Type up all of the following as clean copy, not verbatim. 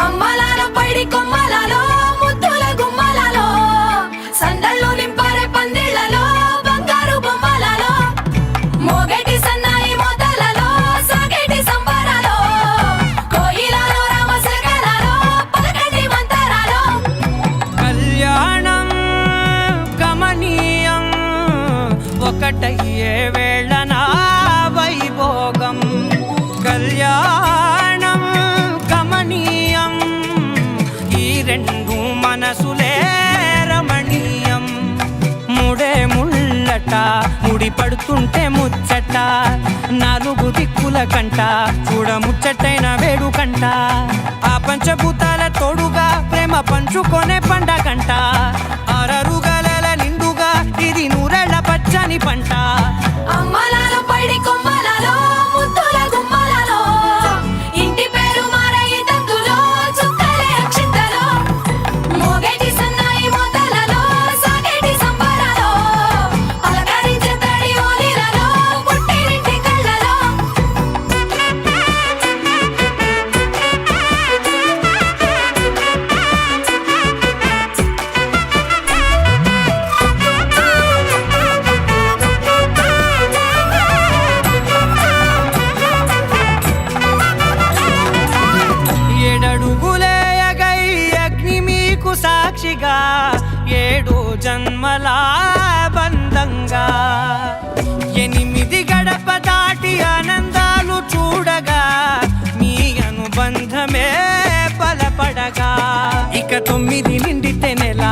అమ్మలాలో పైడి కొమ్మలలో ముద్దుల గుమ్మలలో సందళ్ళు నింపారే పందిళ్లలో బంగారు బొమ్మలలో మోగేటి సన్నాయి మోతలలో సాగేటి సంబరాలో కోయిలలో రామశకలలో పలకటి మంతరాలో కళ్యాణం గమనీయం ఒకటయ్యే వేళన వైభోగం కళ్యాణం గమనీయం ఈ రెండు మనసులే రమణీయం ముడే ముళ్ళట ముడి పడుతుంటే ముచ్చట నాలుగు దిక్కుల కంట చూడ ముచ్చటైన వేడుకంట ఆ పంచభూతాల తోడుగా ప్రేమ పంచుకొనే పండగంట అరరుగల నిండుగా ఇది నూరెళ్ళ పచ్చని పంట అమ్మలాలో పైడి కొమ్మలలో ముద్దుల గుమ్మలలో ఇంటి పేరు మారయి తందులో చుక్కలే అక్షింతలో మోగేటి సన్నాయి మోతలలో సాగేటి సంబరాలో పలకరించే తడి ఓలిలలో పుట్టినింటి కళ్ళలో ఏడడుగులేయగై అగ్ని మీకు సాక్షిగా ఏడు జన్మల బంధంగా 8 గడప దాటి ఆనందాలు చూడగా మీ అనుబంధమే బలపడగా ఇక 9 నిండితే నెల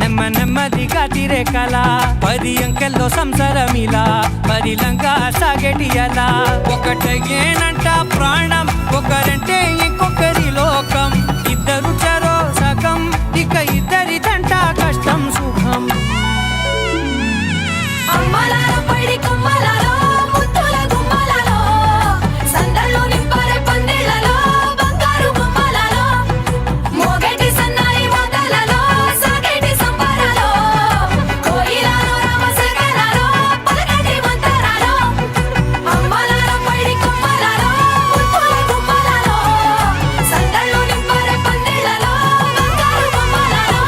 నెమ్మదిగా తిరే కల 10 అంకెల్లో సంసారమిలా పరిలంగా సాగేటి అలా ఒకటేనంట ప్రాణం ఒకరంటే ఇంకొకరి లోకం ఇద్దరు చరో సగం ఇక ఇద్దరిదంట కష్టం సుఖం అమ్మలాలో పైడి కొమ్మలలో ముద్దుల గుమ్మలలో సందళ్ళు నింపారే పందిళ్లలో బంగారు బొమ్మలలో మోగేటి సన్నాయి మోతలలో సాగేటి సంబరాలో కోయిలలో రామశకలలో పలకటి మంతరాలో అమ్మలాలో పైడి కొమ్మలలో ముద్దుల గుమ్మలలో సందళ్ళు నింపారే పందిళ్లలో బంగారు బొమ్మలలో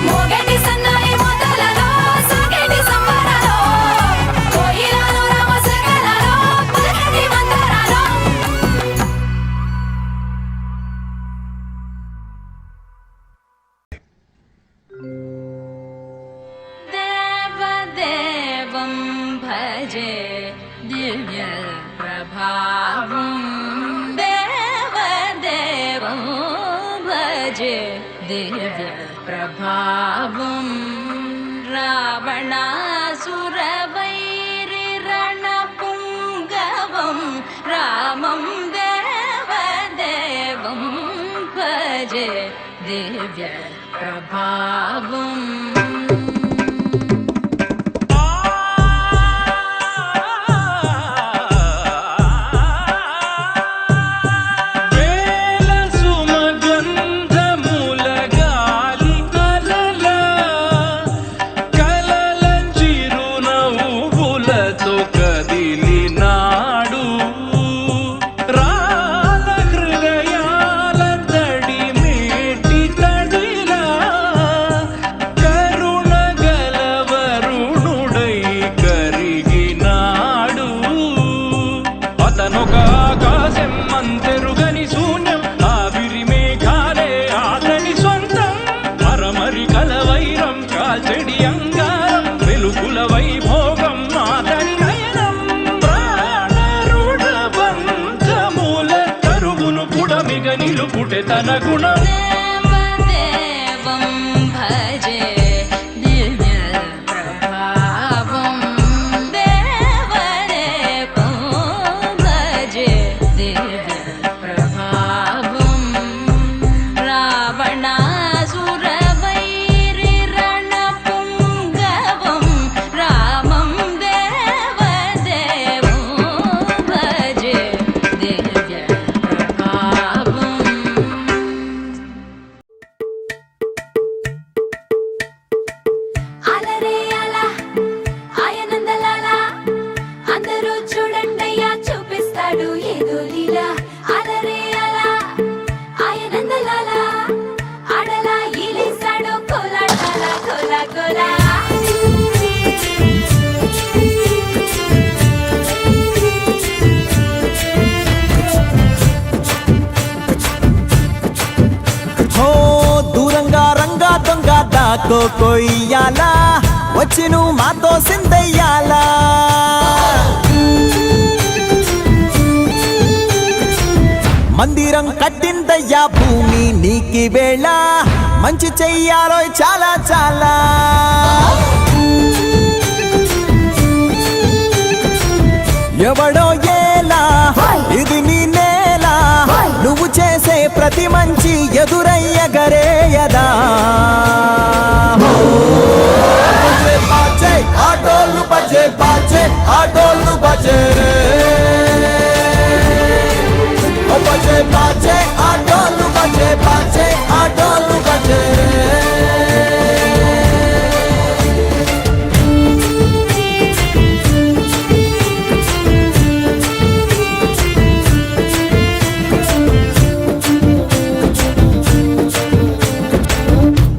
మోగేటి సన్నాయి మోతలలో సాగేటి సంబరాలో కోయిలలో రామశకలలో పలకటి మంతరాలో దేవదేవం భజే దివ్య ప్రభావం దేవదేవం భజే దివ్య ప్రభావం రావణాసురవైరి రణపుంగవం రామం దేవదేవం భజే దివ్య ప్రభావం వేల సుమగంధముల గాలి కలల చిరునవ్వులతో కదిలినాడు రాల హృదయాల తడి మేటి తడిలా కరుణ గల వరుణుడై కరిగినాడు అతనొక ఆకాశం అంతెరుగని శూన్యం ఆవిరి మేఘాలే ఆతని సొంతం మరమరి కలవైరం కాల్చెడి అంగారం వెలుగుల వైభోగం ఆతని నయనం ప్రాణరుడ బంధముల కరువును పుడమిగ నిలుపుటె తన గుణం దేవదేవం భజే దివ్య ప్రభావం దేవదేవం భజే దివ్య ప్రభావం రావణాసురవైరి రణపుంగవం రామం దేవదేవం భజే దివ్య ప్రభావం కోకో ఇయ్యాలా వచ్చి నువ్వు మాతో సిందయ్యాలా మందిరం కట్టిందయ్యా భూమి నీకి వేళ మంచి చెయ్యాలో చాలా చాలా ఎవడో ఏలా ఇది నీ నేల నువ్వు చేసే ప్రతి మంచి ఎదురయ్యగరేయదా ఆటోళ్ళు బజే బాజే ఆటోళ్ళు బజే బజే బాజే ఆటోళ్ళు బజే బాజే ఆటోళ్ళు బజే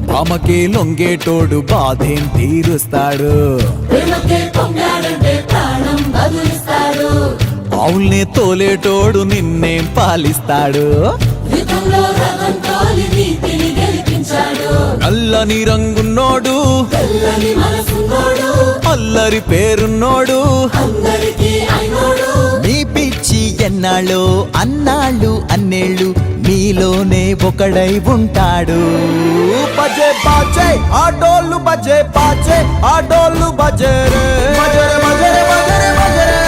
భామకే లొంగేటోడు బాధేం తీరుస్తాడు ఆవుల్నే తోలేటోడు నిన్నేం పాలిస్తాడు నల్లని రంగున్నోడు అల్లరి పేరున్నోడు మీ పిచ్చి ఎన్నాళ్ళు అన్నాళ్ళు అన్నేళ్ళు మీలోనే ఒకడై ఉంటాడు బజే బాజే ఆటోళ్ళు బజే బాజే ఆటోళ్ళు బజే రే బజరే బజరే బజరే బజరే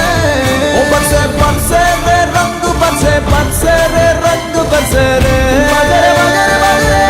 ఓ బజే బజే రే రంగు బజే బజే రే రంగు బజే రే బజరే బజరే బజరే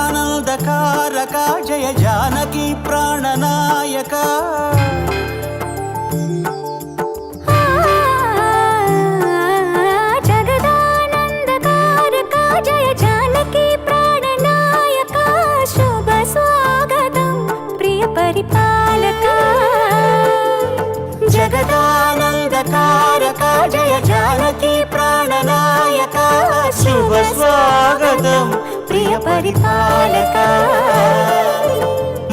జగదానందకారక జయ జానకి ప్రాణనాయక జగదానందకారక జయ జానకి ప్రాణనాయక శుభ స్వాగతం ప్రియ పరిపాలక జగదానందకారక జయ జానకి ప్రాణనాయక శుభ స్వాగతం ప్రియ పరిపాలక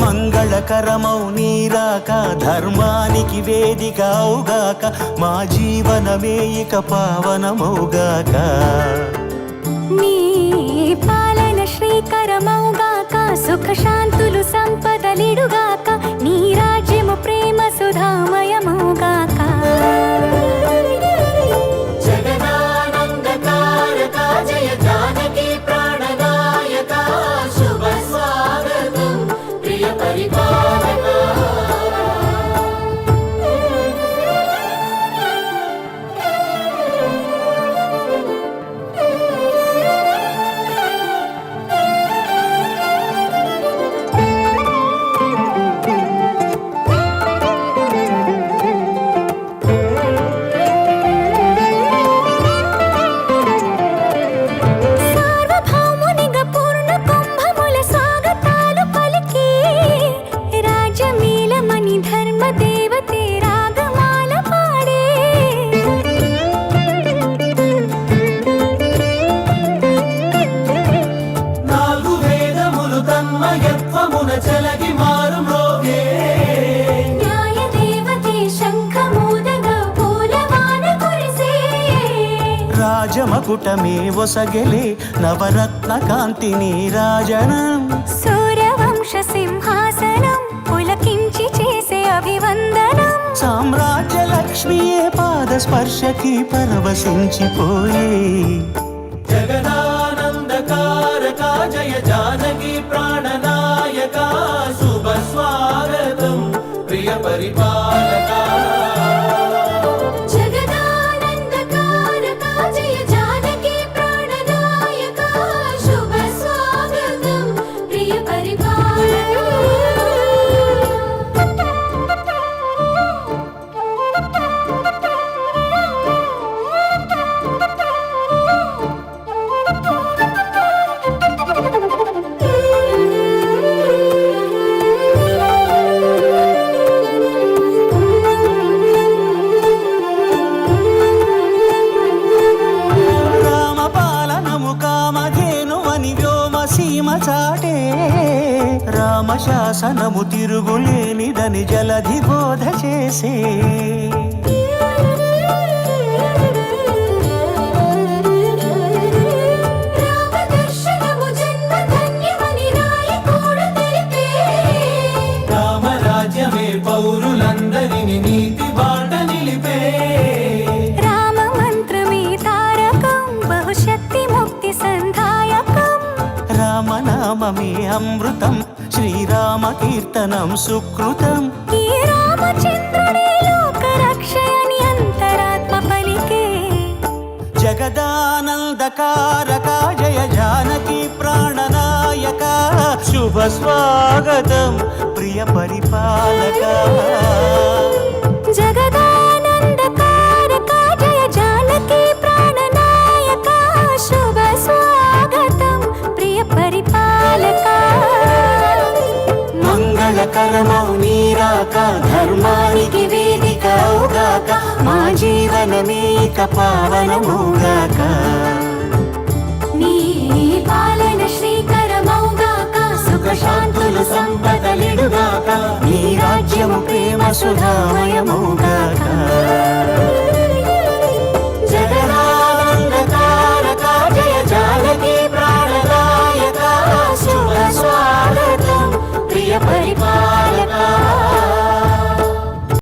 మంగళకరమౌ నీరాక ధర్మానికి వేదిక అవుగాక మా జీవనమే ఇక పావనమౌగాక నీ పాలన శ్రీకరమౌగాక సుఖ శాంతులు సంపదలిడుగాక నీ రాజ్యము ప్రేమ సుధామయమౌగాక జగదానందకారక జయ జానకి ప్రాణనాయక శుభ స్వాగతం ప్రియ పరిపాలక రాజమకుటమే ఒసగెలే నవరత్న కాంతి నీరాజనం సూర్యవంశ సింహాసనం పులకించి చేసే అభివందనం సామ్రాజ్య లక్ష్మియే పాద స్పర్శకి పరవశించిపోయే జగదానందకారక జయ జానకి ప్రాణనాయక శుభ స్వాగతం ప్రియ పరిపాలక జగదానందకారక జయ జానకి ప్రాణనాయక శుభ స్వాగతం ప్రియ రామపాలనము కామధేనువని వ్యోమ సీమ చాటే రామశాసనము తిరుగులేనిదని జలధి బోధ చేసే రామదర్శనము జన్మధన్యమని నాయకుడు తెలిపే రామరాజ్యమే పౌరులందరిని నీతి బాట నిలిపే రామ మంత్రమే తారకం బహుశక్తి ముక్తి సంధాయకం రామనామమే అమృతం శ్రీరామ కీర్తనం సుకృతం ఈ రామచంద్రుడే లోక రక్షయని అంతరాత్మ పలికే జగదానందకారక జయ జానకి ప్రాణనాయక శుభ స్వాగతం ప్రియ పరిపాలక జగదానందకారక జయ జానకి ప్రాణనాయక శుభ స్వాగతం ప్రియ పరిపాలక మంగళకరమౌ నీరాక ధర్మానికి వేదిక అవుగాక మా జీవనమే ఇక పావనమౌగాక నీ పాలన శ్రీకరమౌగాక సుఖ శాంతులు సంపదలిడుగాక నీ రాజ్యము ప్రేమ సుధామయమౌగాక